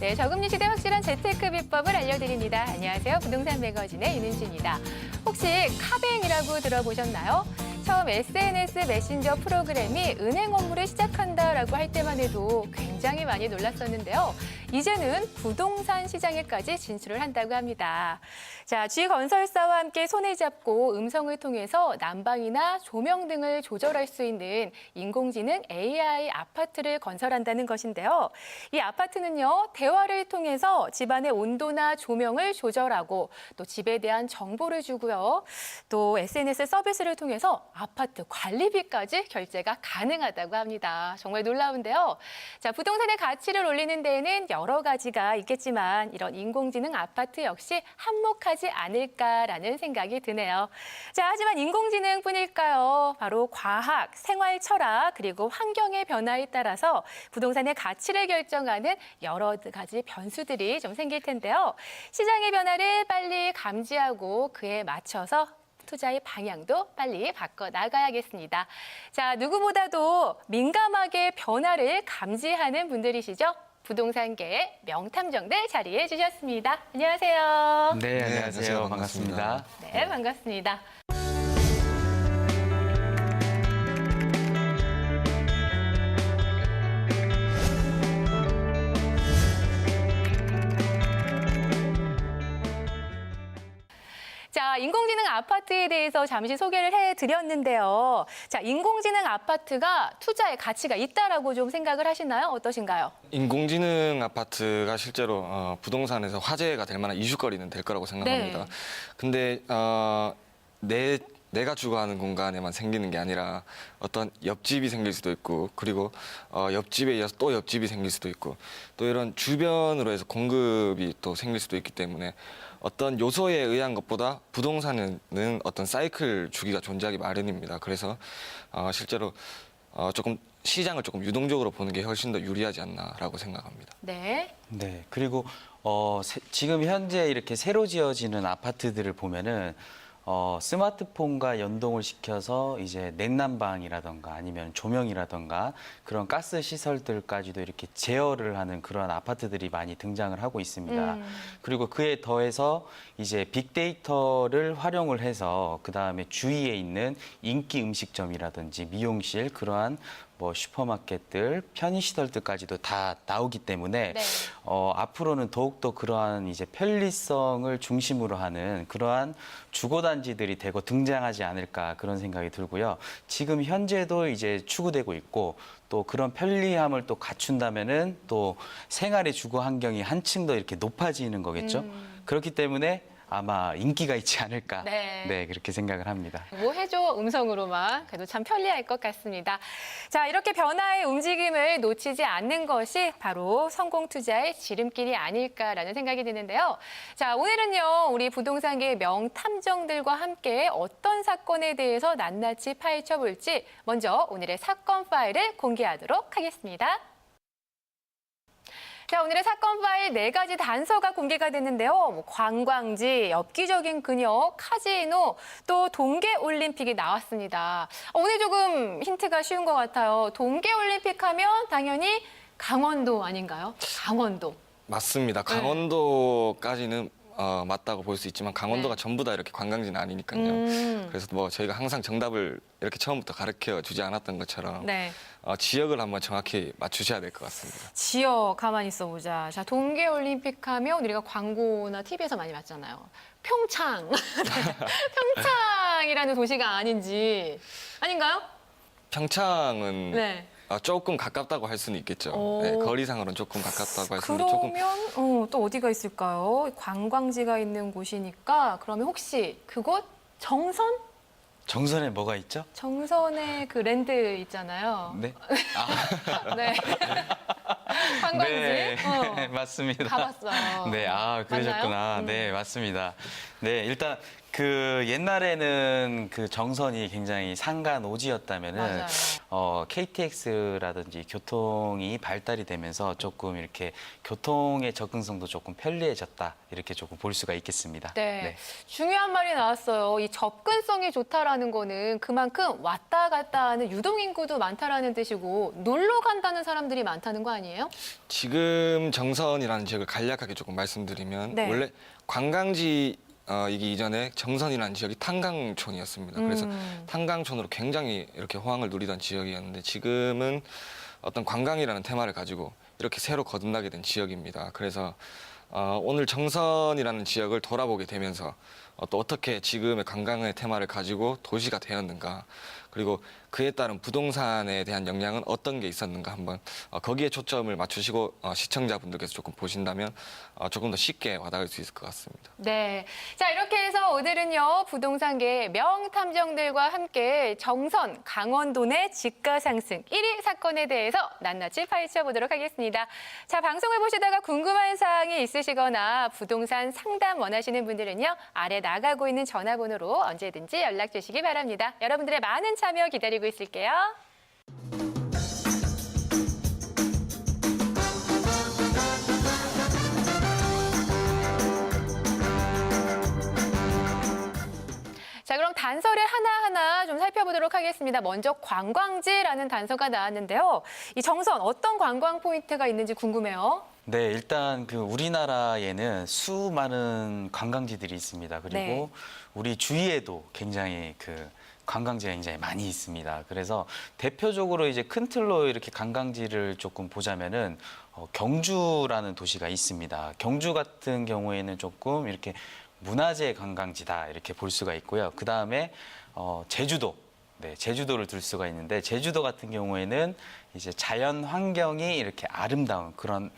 네, 저금리 시대 확실한 재테크 비법을 알려드립니다. 안녕하세요. 부동산 매거진의 윤은지입니다. 혹시 카뱅이라고 들어보셨나요? 처음 SNS 메신저 프로그램이 은행 업무를 시작한다라고 할 때만 해도 굉장히 많이 놀랐었는데요. 이제는 부동산 시장에까지 진출을 한다고 합니다. 자, G건설사와 함께 손을 잡고 음성을 통해서 난방이나 조명 등을 조절할 수 있는 인공지능 AI 아파트를 건설한다는 것인데요. 이 아파트는요, 대화를 통해서 집안의 온도나 조명을 조절하고 또 집에 대한 정보를 주고요. 또 SNS 서비스를 통해서 아파트 관리비까지 결제가 가능하다고 합니다. 정말 놀라운데요. 자, 부동산의 가치를 올리는 데에는 여러 가지가 있겠지만 이런 인공지능 아파트 역시 한몫하지 않을까라는 생각이 드네요. 자, 하지만 인공지능뿐일까요? 바로 과학, 생활 철학, 그리고 환경의 변화에 따라서 부동산의 가치를 결정하는 여러 가지 변수들이 좀 생길 텐데요. 시장의 변화를 빨리 감지하고 그에 맞춰서 투자의 방향도 빨리 바꿔 나가야겠습니다. 자, 누구보다도 민감하게 변화를 감지하는 분들이시죠? 부동산계의 명탐정들 자리해 주셨습니다. 안녕하세요. 네, 안녕하세요. 반갑습니다. 네, 반갑습니다. 자, 인공지능 아파트에 대해서 잠시 소개를 해드렸는데요. 자, 인공지능 아파트가 투자의 가치가 있다라고 좀 생각을 하시나요? 어떠신가요? 인공지능 아파트가 실제로 부동산에서 화제가 될 만한 이슈거리는 될 거라고 생각합니다. 네. 근데 내가 주거하는 공간에만 생기는 게 아니라 어떤 옆집이 생길 수도 있고, 그리고 옆집에 이어서 또 옆집이 생길 수도 있고, 또 이런 주변으로 해서 공급이 또 생길 수도 있기 때문에 어떤 요소에 의한 것보다 부동산은 어떤 사이클 주기가 존재하기 마련입니다. 그래서 실제로 조금 시장을 조금 유동적으로 보는 게 훨씬 더 유리하지 않나라고 생각합니다. 네. 네, 그리고 지금 현재 이렇게 새로 지어지는 아파트들을 보면은 스마트폰과 연동을 시켜서 이제 냉난방이라던가 아니면 조명이라던가 그런 가스 시설들까지도 이렇게 제어를 하는 그런 아파트들이 많이 등장을 하고 있습니다. 그리고 그에 더해서 이제 빅데이터를 활용을 해서 그 다음에 주위에 있는 인기 음식점이라든지 미용실 그러한 뭐 슈퍼마켓들, 편의시설들까지도 다 나오기 때문에 네. 앞으로는 더욱더 그러한 이제 편리성을 중심으로 하는 그러한 주거단지들이 대거 등장하지 않을까 그런 생각이 들고요. 지금 현재도 이제 추구되고 있고 또 그런 편리함을 또 갖춘다면은 또 생활의 주거 환경이 한층 더 이렇게 높아지는 거겠죠. 그렇기 때문에 아마 인기가 있지 않을까. 네. 그렇게 생각을 합니다. 뭐 해줘 음성으로만 그래도 참 편리할 것 같습니다. 자, 이렇게 변화의 움직임을 놓치지 않는 것이 바로 성공 투자의 지름길이 아닐까라는 생각이 드는데요. 자, 오늘은요, 우리 부동산계의 명탐정들과 함께 어떤 사건에 대해서 낱낱이 파헤쳐 볼지 먼저 오늘의 사건 파일을 공개하도록 하겠습니다. 자, 오늘의 사건 파일 4가지 단서가 공개가 됐는데요. 뭐 관광지, 엽기적인 그녀, 카지노, 또 동계올림픽이 나왔습니다. 오늘 조금 힌트가 쉬운 것 같아요. 동계올림픽 하면 당연히 강원도 아닌가요? 강원도. 맞습니다. 강원도까지는 맞다고 볼 수 있지만 강원도가 네. 전부 다 이렇게 관광지는 아니니까요. 그래서 뭐 저희가 항상 정답을 이렇게 처음부터 가르쳐 주지 않았던 것처럼 네. 지역을 한번 정확히 맞추셔야 될 것 같습니다. 지역 가만히 있어보자. 자, 동계올림픽 하면 우리가 광고나 TV에서 많이 봤잖아요. 평창. 평창이라는 도시가 아닌지. 아닌가요? 평창은 네. 조금 가깝다고 할 수는 있겠죠. 오. 네, 거리상으로는 조금 가깝다고 할 수는 조금. 그러면 또 어디가 있을까요? 관광지가 있는 곳이니까 그러면 혹시 그곳 정선? 정선에 뭐가 있죠? 정선의 그 랜드 있잖아요. 네. 네. 관광지? 네, 맞습니다. 가봤어요. 네, 그러셨구나. 맞나요? 네, 맞습니다. 네, 일단 그 옛날에는 그 정선이 굉장히 상간오지였다면은 맞아요. KTX라든지 교통이 발달이 되면서 조금 이렇게 교통의 접근성도 조금 편리해졌다 이렇게 조금 볼 수가 있겠습니다. 네. 중요한 말이 나왔어요. 이 접근성이 좋다라는 거는 그만큼 왔다 갔다 하는 유동인구도 많다라는 뜻이고 놀러 간다는 사람들이 많다는 거 아니에요? 있나요? 지금 정선이라는 지역을 간략하게 조금 말씀드리면 네. 원래 관광지 이기 이전에 정선이라는 지역이 탄강촌이었습니다. 그래서 탄강촌으로 굉장히 이렇게 호황을 누리던 지역이었는데 지금은 어떤 관광이라는 테마를 가지고 이렇게 새로 거듭나게 된 지역입니다. 그래서 오늘 정선이라는 지역을 돌아보게 되면서 또 어떻게 지금의 관광의 테마를 가지고 도시가 되었는가, 그리고 그에 따른 부동산에 대한 영향은 어떤 게 있었는가 한번 거기에 초점을 맞추시고 시청자분들께서 조금 보신다면 조금 더 쉽게 와닿을 수 있을 것 같습니다. 네. 자, 이렇게 해서 오늘은요, 부동산계의 명탐정들과 함께 정선, 강원도 내 집가 상승 1위 사건에 대해서 낱낱이 파헤쳐 보도록 하겠습니다. 자, 방송을 보시다가 궁금한 사항이 있으시거나 부동산 상담 원하시는 분들은요, 아래 나가고 있는 전화번호로 언제든지 연락 주시기 바랍니다. 여러분들의 많은 참여 기다리고 있을게요. 자, 그럼 단서를 하나하나 좀 살펴보도록 하겠습니다. 먼저 관광지라는 단서가 나왔는데요. 이 정선 어떤 관광 포인트가 있는지 궁금해요. 네, 일단 그 우리나라에는 수많은 관광지들이 있습니다. 그리고 네. 우리 주위에도 굉장히 그 관광지가 굉장히 많이 있습니다. 그래서 대표적으로 이제 큰 틀로 이렇게 관광지를 조금 보자면은 경주라는 도시가 있습니다. 경주 같은 경우에는 조금 이렇게 문화재 관광지다 이렇게 볼 수가 있고요. 그 다음에 제주도, 네, 제주도를 들 수가 있는데 제주도 같은 경우에는 이제 자연 환경이 이렇게 아름다운 그런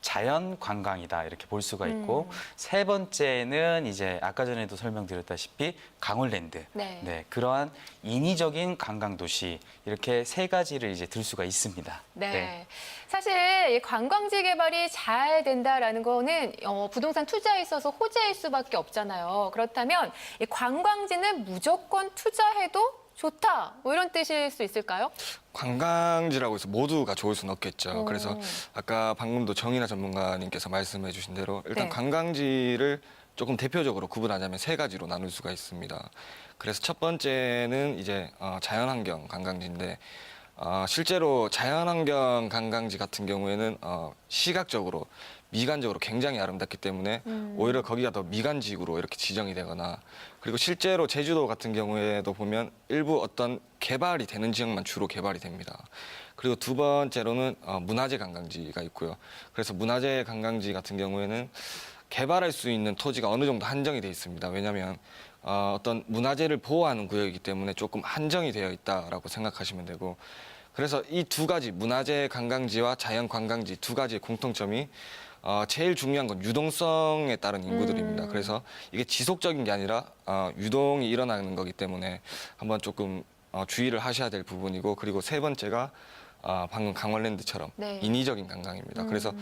자연 관광이다 이렇게 볼 수가 있고 세 번째는 이제 아까 전에도 설명드렸다시피 강원랜드, 네. 네, 그러한 인위적인 관광 도시 이렇게 세 가지를 이제 들 수가 있습니다. 네. 사실 이 관광지 개발이 잘 된다라는 거는 부동산 투자에 있어서 호재일 수밖에 없잖아요. 그렇다면 이 관광지는 무조건 투자해도 좋다, 뭐 이런 뜻일 수 있을까요? 관광지라고 해서 모두가 좋을 수는 없겠죠. 그래서 아까 방금도 정인아 전문가님께서 말씀해 주신 대로 일단 네. 관광지를 조금 대표적으로 구분하자면 세 가지로 나눌 수가 있습니다. 그래서 첫 번째는 이제 자연환경 관광지인데 실제로 자연환경 관광지 같은 경우에는 시각적으로 미관적으로 굉장히 아름답기 때문에 오히려 거기가 더 미관지구로 이렇게 지정이 되거나, 그리고 실제로 제주도 같은 경우에도 보면 일부 어떤 개발이 되는 지역만 주로 개발이 됩니다. 그리고 두 번째로는 문화재 관광지가 있고요. 그래서 문화재 관광지 같은 경우에는 개발할 수 있는 토지가 어느 정도 한정이 돼 있습니다. 왜냐하면 어떤 문화재를 보호하는 구역이기 때문에 조금 한정이 되어 있다라고 생각하시면 되고, 그래서 이 두 가지 문화재 관광지와 자연 관광지 두 가지의 공통점이 제일 중요한 건 유동성에 따른 인구들입니다. 그래서 이게 지속적인 게 아니라 유동이 일어나는 거기 때문에 한번 조금 주의를 하셔야 될 부분이고, 그리고 세 번째가 방금 강원랜드처럼 네. 인위적인 관광입니다. 그래서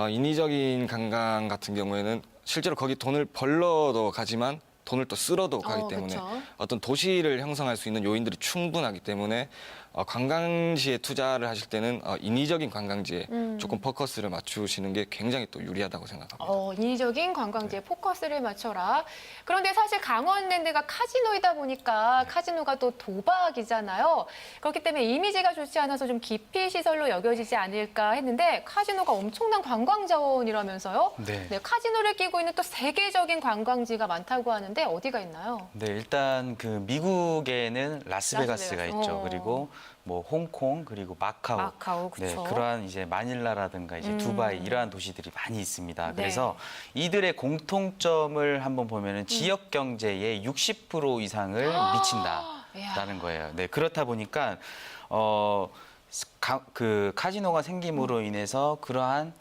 인위적인 관광 같은 경우에는 실제로 거기 돈을 벌러도 가지만 돈을 또 쓸어도 가기 때문에 그쵸. 어떤 도시를 형성할 수 있는 요인들이 충분하기 때문에 관광지에 투자를 하실 때는 인위적인 관광지에 조금 포커스를 맞추시는 게 굉장히 또 유리하다고 생각합니다. 인위적인 관광지에 포커스를 맞춰라. 그런데 사실 강원랜드가 카지노이다 보니까 카지노가 또 도박이잖아요. 그렇기 때문에 이미지가 좋지 않아서 좀 기피 시설로 여겨지지 않을까 했는데 카지노가 엄청난 관광 자원이라면서요? 네. 네, 카지노를 끼고 있는 또 세계적인 관광지가 많다고 하는데 어디가 있나요? 네, 일단 그 미국에는 라스베가스가 라스베가스. 있죠. 그리고 뭐 홍콩 그리고 마카오. 마카오, 그쵸. 네, 그러한 이제 마닐라라든가 이제 두바이 이러한 도시들이 많이 있습니다. 네. 그래서 이들의 공통점을 한번 보면은 지역 경제의 60% 이상을 미친다라는 거예요. 네, 그렇다 보니까 그 카지노가 생김으로 인해서 그러한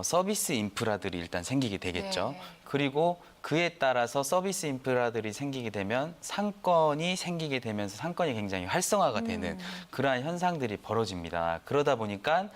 서비스 인프라들이 일단 생기게 되겠죠. 네. 그리고 그에 따라서 서비스 인프라들이 생기게 되면 상권이 생기게 되면서 상권이 굉장히 활성화가 되는 그러한 현상들이 벌어집니다. 그러다 보니까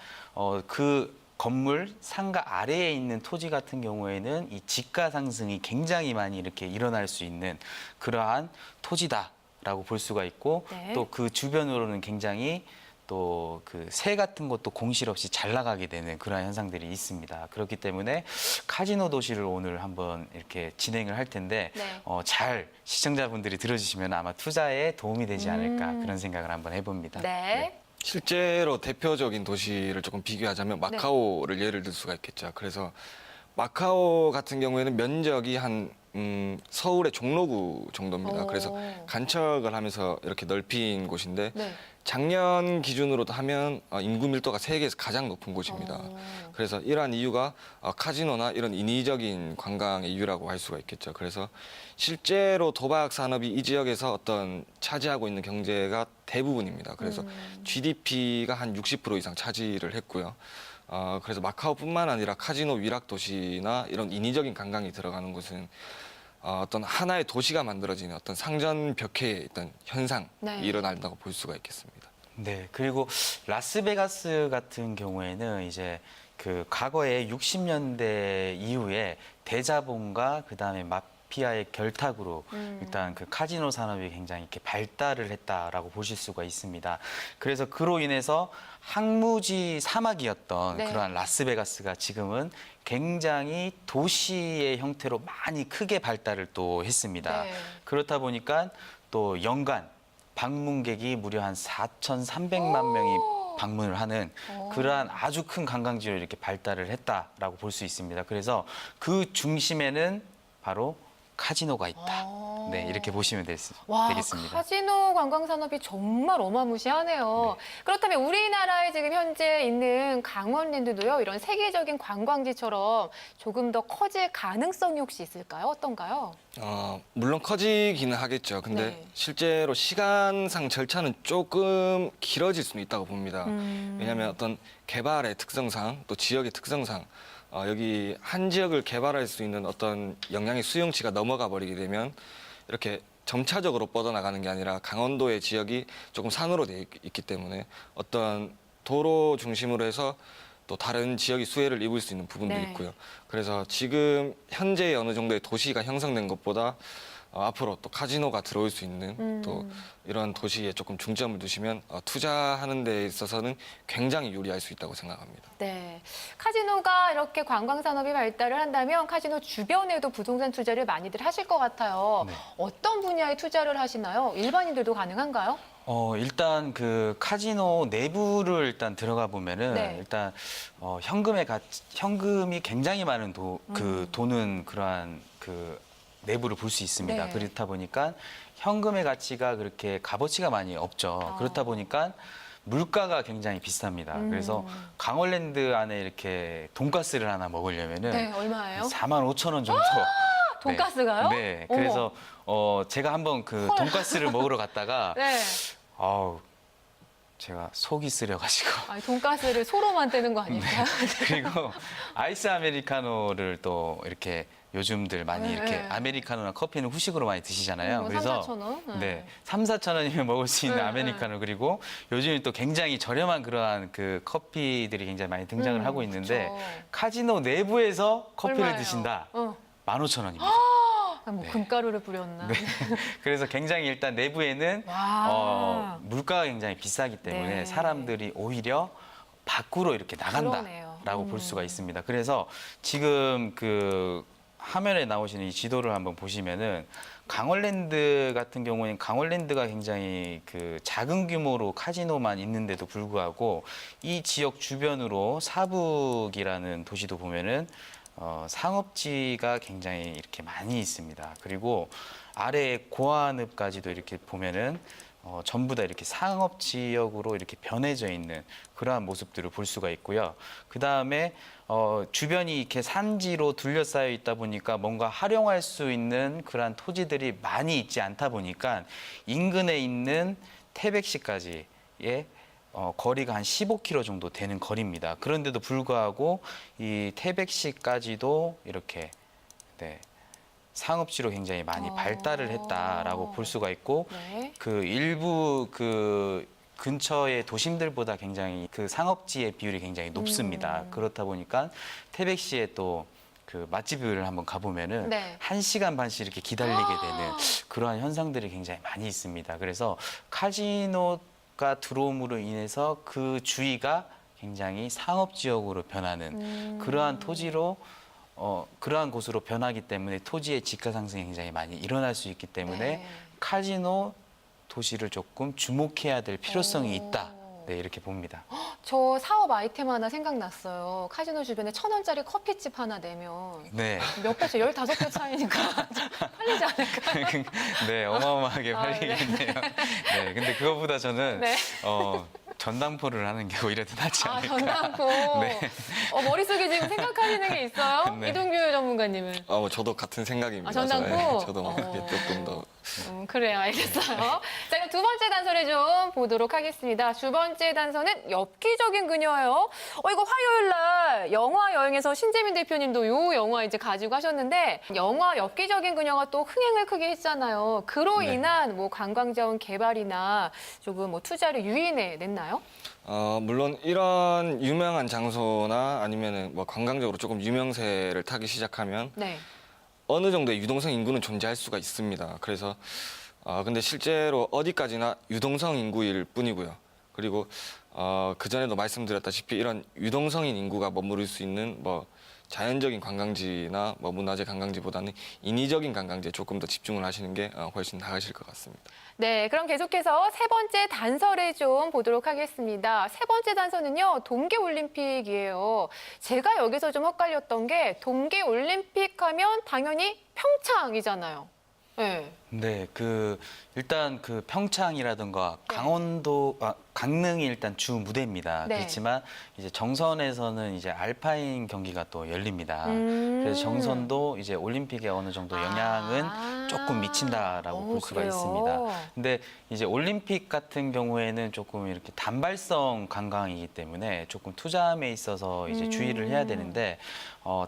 그 건물 상가 아래에 있는 토지 같은 경우에는 이 지가 상승이 굉장히 많이 이렇게 일어날 수 있는 그러한 토지다라고 볼 수가 있고, 네. 또 그 주변으로는 굉장히 또 그 새 같은 것도 공실 없이 잘 나가게 되는 그런 현상들이 있습니다. 그렇기 때문에 카지노 도시를 오늘 한번 이렇게 진행을 할 텐데 네. 잘 시청자분들이 들어주시면 아마 투자에 도움이 되지 않을까 그런 생각을 한번 해봅니다. 네. 실제로 대표적인 도시를 조금 비교하자면 마카오를 예를 들 수가 있겠죠. 그래서 마카오 같은 경우에는 면적이 한 서울의 종로구 정도입니다. 그래서 간척을 하면서 이렇게 넓힌 곳인데 네. 작년 기준으로도 하면 인구 밀도가 세계에서 가장 높은 곳입니다. 그래서 이러한 이유가 카지노나 이런 인위적인 관광의 이유라고 할 수가 있겠죠. 그래서 실제로 도박 산업이 이 지역에서 어떤 차지하고 있는 경제가 대부분입니다. 그래서 GDP가 한 60% 이상 차지를 했고요. 그래서 마카오뿐만 아니라 카지노 위락 도시나 이런 인위적인 관광이 들어가는 곳은 어떤 하나의 도시가 만들어지는 어떤 상전벽해의 어떤 현상이 네. 일어난다고 볼 수가 있겠습니다. 네, 그리고 라스베가스 같은 경우에는 이제 그 과거에 60년대 이후에 대자본과 그다음에 마피아의 결탁으로 일단 그 카지노 산업이 굉장히 이렇게 발달을 했다라고 보실 수가 있습니다. 그래서 그로 인해서 항무지 사막이었던 네. 그러한 라스베가스가 지금은 굉장히 도시의 형태로 많이 크게 발달을 또 했습니다. 네. 그렇다 보니까 또 연간 방문객이 무려 한 4,300만 명이 방문을 하는 그러한 아주 큰 관광지로 이렇게 발달을 했다라고 볼 수 있습니다. 그래서 그 중심에는 바로 카지노가 있다. 네, 이렇게 보시면 와, 되겠습니다. 카지노 관광 산업이 정말 어마무시하네요. 그렇다면 우리나라에 지금 현재 있는 강원랜드도요, 이런 세계적인 관광지처럼 조금 더 커질 가능성이 혹시 있을까요? 어떤가요? 물론 커지기는 하겠죠. 근데 네. 실제로 시간상 절차는 조금 길어질 수는 있다고 봅니다. 왜냐하면 어떤 개발의 특성상 또 지역의 특성상 여기 한 지역을 개발할 수 있는 어떤 영향의 수용치가 넘어가 버리게 되면 이렇게 점차적으로 뻗어나가는 게 아니라 강원도의 지역이 조금 산으로 돼 있기 때문에 어떤 도로 중심으로 해서 또 다른 지역이 수혜를 입을 수 있는 부분도 네. 있고요. 그래서 지금 현재 어느 정도의 도시가 형성된 것보다 앞으로 또 카지노가 들어올 수 있는 또 이런 도시에 조금 중점을 두시면 투자하는 데 있어서는 굉장히 유리할 수 있다고 생각합니다. 네. 카지노가 이렇게 관광 산업이 발달을 한다면 카지노 주변에도 부동산 투자를 많이들 하실 것 같아요. 네. 어떤 분야에 투자를 하시나요? 일반인들도 가능한가요? 일단 그 카지노 내부를 일단 들어가 보면은 네. 일단 현금이 굉장히 많은 그 도는 그러한 그 내부를 볼 수 있습니다. 네. 그렇다 보니까 현금의 가치가 그렇게 값어치가 많이 없죠. 그렇다 보니까 물가가 굉장히 비쌉니다. 그래서 강원랜드 안에 이렇게 돈가스를 하나 먹으려면은 네, 얼마예요? 45,000원 정도. 돈가스가요? 네. 어머. 그래서 제가 한번 그 돈가스를 먹으러 갔다가 네. 아우 제가 속이 쓰려가지고 아니, 돈가스를 소로 만드는 거 아닐까요? 그리고 아이스 아메리카노를 또 이렇게 요즘들 많이 네. 이렇게 아메리카노나 커피는 후식으로 많이 드시잖아요. 3,4,000원? 네, 3,4,000원이면 먹을 수 있는 네, 아메리카노 그리고 요즘 또 굉장히 저렴한 그러한 그 커피들이 굉장히 많이 등장을 하고 있는데 그쵸. 카지노 내부에서 커피를 얼마예요? 드신다. 15,000원입니다. 뭐 금가루를 뿌렸나? 네. 그래서 굉장히 일단 내부에는 와. 물가가 굉장히 비싸기 때문에 네. 사람들이 오히려 밖으로 이렇게 그러네요. 나간다라고 볼 수가 있습니다. 그래서 지금 그 화면에 나오시는 이 지도를 한번 보시면은 강원랜드 같은 경우는 강원랜드가 굉장히 그 작은 규모로 카지노만 있는데도 불구하고 이 지역 주변으로 사북이라는 도시도 보면은 상업지가 굉장히 이렇게 많이 있습니다. 그리고 아래 고안읍까지도 이렇게 보면은 전부 다 이렇게 상업 지역으로 이렇게 변해져 있는 그러한 모습들을 볼 수가 있고요. 그 다음에 주변이 이렇게 산지로 둘러싸여 있다 보니까 뭔가 활용할 수 있는 그러한 토지들이 많이 있지 않다 보니까 인근에 있는 태백시까지의 거리가 한 15km 정도 되는 거리입니다. 그런데도 불구하고 이 태백시까지도 이렇게 네, 상업지로 굉장히 많이 발달을 했다라고 볼 수가 있고 네. 그 일부 그 근처의 도심들보다 굉장히 그 상업지의 비율이 굉장히 높습니다. 그렇다 보니까 태백시에 또 그 맛집을 한번 가보면은 네. 1시간 반씩 이렇게 기다리게 되는 그러한 현상들이 굉장히 많이 있습니다. 그래서 카지노가 들어옴으로 인해서 그 주위가 굉장히 상업 지역으로 변하는 그러한 토지로 그러한 곳으로 변하기 때문에 토지의 지가 상승이 굉장히 많이 일어날 수 있기 때문에 네. 카지노 도시를 조금 주목해야 될 필요성이 네, 이렇게 봅니다. 저 사업 아이템 하나 생각났어요. 카지노 주변에 1,000원짜리 커피집 하나 내면 네. 몇 배, 15배 차이니까 팔리지 않을까요? 네, 어마어마하게 아, 팔리겠네요. 네, 근데 그거보다 저는 네. 전당포를 하는 게 오히려 더 낫지 아, 않을까. 전당포. 네. 머릿속에 지금 생각하시는 게 있어요? 네. 이동규 전문가님은? 뭐 저도 같은 생각입니다. 아, 전당포? 네, 저도 조금 더 그래요. 알겠어요. 자, 그럼 두 번째 단서를 좀 보도록 하겠습니다. 두 번째 단서는 엽기적인 그녀예요. 이거 화요일 날 영화 여행에서 신재민 대표님도 요 영화 이제 가지고 하셨는데 영화 엽기적인 그녀가 또 흥행을 크게 했잖아요. 그로 네. 인한 뭐 관광자원 개발이나 조금 뭐 투자를 유인해 냈나요? 물론 이런 유명한 장소나 아니면은 뭐 관광적으로 조금 유명세를 타기 시작하면 네. 어느 정도의 유동성 인구는 존재할 수가 있습니다. 그래서 근데 실제로 어디까지나 유동성 인구일 뿐이고요. 그리고 그 전에도 말씀드렸다시피 이런 유동성인 인구가 머무를 수 있는 뭐 자연적인 관광지나 뭐 문화재 관광지보다는 인위적인 관광지에 조금 더 집중을 하시는 게 훨씬 나으실 것 같습니다. 네, 그럼 계속해서 세 번째 단서를 좀 보도록 하겠습니다. 세 번째 단서는요, 동계올림픽이에요. 제가 여기서 좀 헷갈렸던 게 동계올림픽 하면 당연히 평창이잖아요. 네. 네, 일단 평창이라든가 강릉이 일단 주 무대입니다. 네. 그렇지만 이제 정선에서는 이제 알파인 경기가 또 열립니다. 그래서 정선도 이제 올림픽에 어느 정도 영향은 조금 미친다라고 볼 수가 그래요? 있습니다. 근데 이제 올림픽 같은 경우에는 조금 이렇게 단발성 관광이기 때문에 조금 투자함에 있어서 이제 주의를 해야 되는데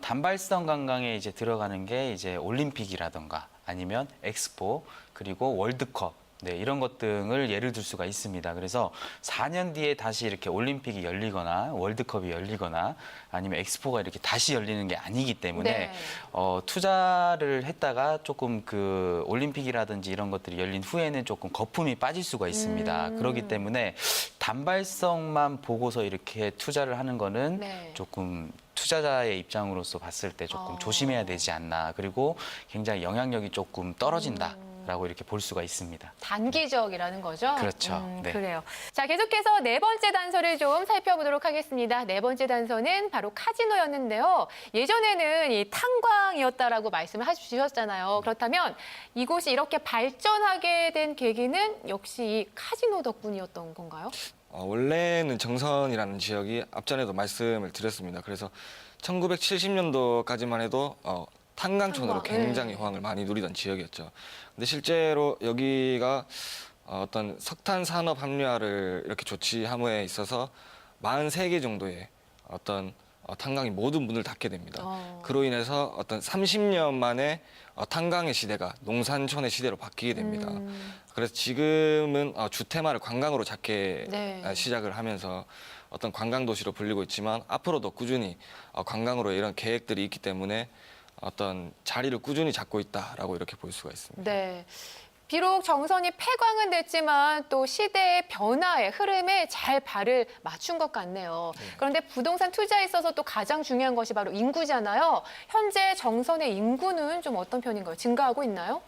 단발성 관광에 이제 들어가는 게 이제 올림픽이라든가 아니면 엑스포 그리고 월드컵 이런 것 등을 예를 들 수가 있습니다. 그래서 4년 뒤에 다시 이렇게 올림픽이 열리거나 월드컵이 열리거나 아니면 엑스포가 이렇게 다시 열리는 게 아니기 때문에 네. 투자를 했다가 조금 그 올림픽이라든지 이런 것들이 열린 후에는 조금 거품이 빠질 수가 있습니다. 그렇기 때문에 단발성만 보고서 이렇게 투자를 하는 거는 네. 조금 투자자의 입장으로서 봤을 때 조금 조심해야 되지 않나. 그리고 굉장히 영향력이 조금 떨어진다라고 이렇게 볼 수가 있습니다. 단기적이라는 거죠? 그렇죠. 네. 그래요. 자, 계속해서 네 번째 단서를 좀 살펴보도록 하겠습니다. 네 번째 단서는 바로 카지노였는데요. 예전에는 이 탄광이었다라고 말씀을 해주셨잖아요. 그렇다면 이곳이 이렇게 발전하게 된 계기는 역시 이 카지노 덕분이었던 건가요? 원래는 정선이라는 지역이 앞전에도 말씀을 드렸습니다. 그래서 1970년도까지만 해도 탄광촌으로 탄광, 굉장히 네. 호황을 많이 누리던 지역이었죠. 근데 실제로 여기가 어떤 석탄 산업 합리화를 이렇게 조치함에 있어서 43개 정도의 어떤 탄광이 모두 문을 닫게 됩니다. 그로 인해서 어떤 30년 만에 탄광의 시대가 농산촌의 시대로 바뀌게 됩니다. 그래서 지금은 주 테마를 관광으로 잡게 네. 시작을 하면서 어떤 관광도시로 불리고 있지만 앞으로도 꾸준히 관광으로 이런 계획들이 있기 때문에 어떤 자리를 꾸준히 잡고 있다라고 이렇게 볼 수가 있습니다. 네. 비록 정선이 폐광은 됐지만 또 시대의 변화의 흐름에 잘 발을 맞춘 것 같네요. 그런데 부동산 투자에 있어서 또 가장 중요한 것이 바로 인구잖아요. 현재 정선의 인구는 좀 어떤 편인가요? 증가하고 있나요?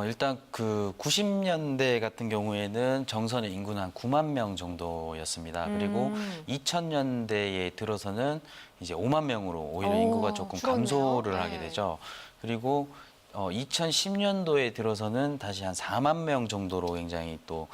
일단 90년대 같은 경우에는 정선의 인구는 한 9만 명 정도였습니다. 그리고 2000년대에 들어서는 이제 5만 명으로 오히려 인구가 조금 줄었네요. 감소를 네. 하게 되죠. 그리고 2010년도에 들어서는 다시 한 4만 명 정도로 굉장히 또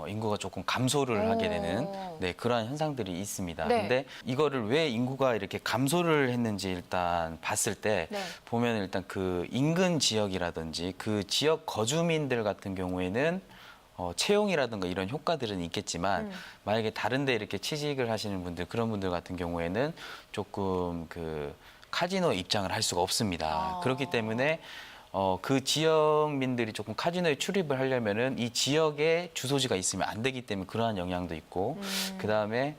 인구가 조금 감소를 하게 되는 그러한 현상들이 있습니다. 네. 근데 이거를 왜 인구가 이렇게 감소를 했는지 일단 봤을 때 네. 보면 일단 그 인근 지역이라든지 그 지역 거주민들 같은 경우에는 채용이라든가 이런 효과들은 있겠지만 만약에 다른 데 이렇게 취직을 하시는 분들 그런 분들 같은 경우에는 조금 그 카지노 입장을 할 수가 없습니다. 그렇기 때문에 그 지역민들이 조금 카지노에 출입을 하려면은 이 지역에 주소지가 있으면 안 되기 때문에 그러한 영향도 있고 그다음에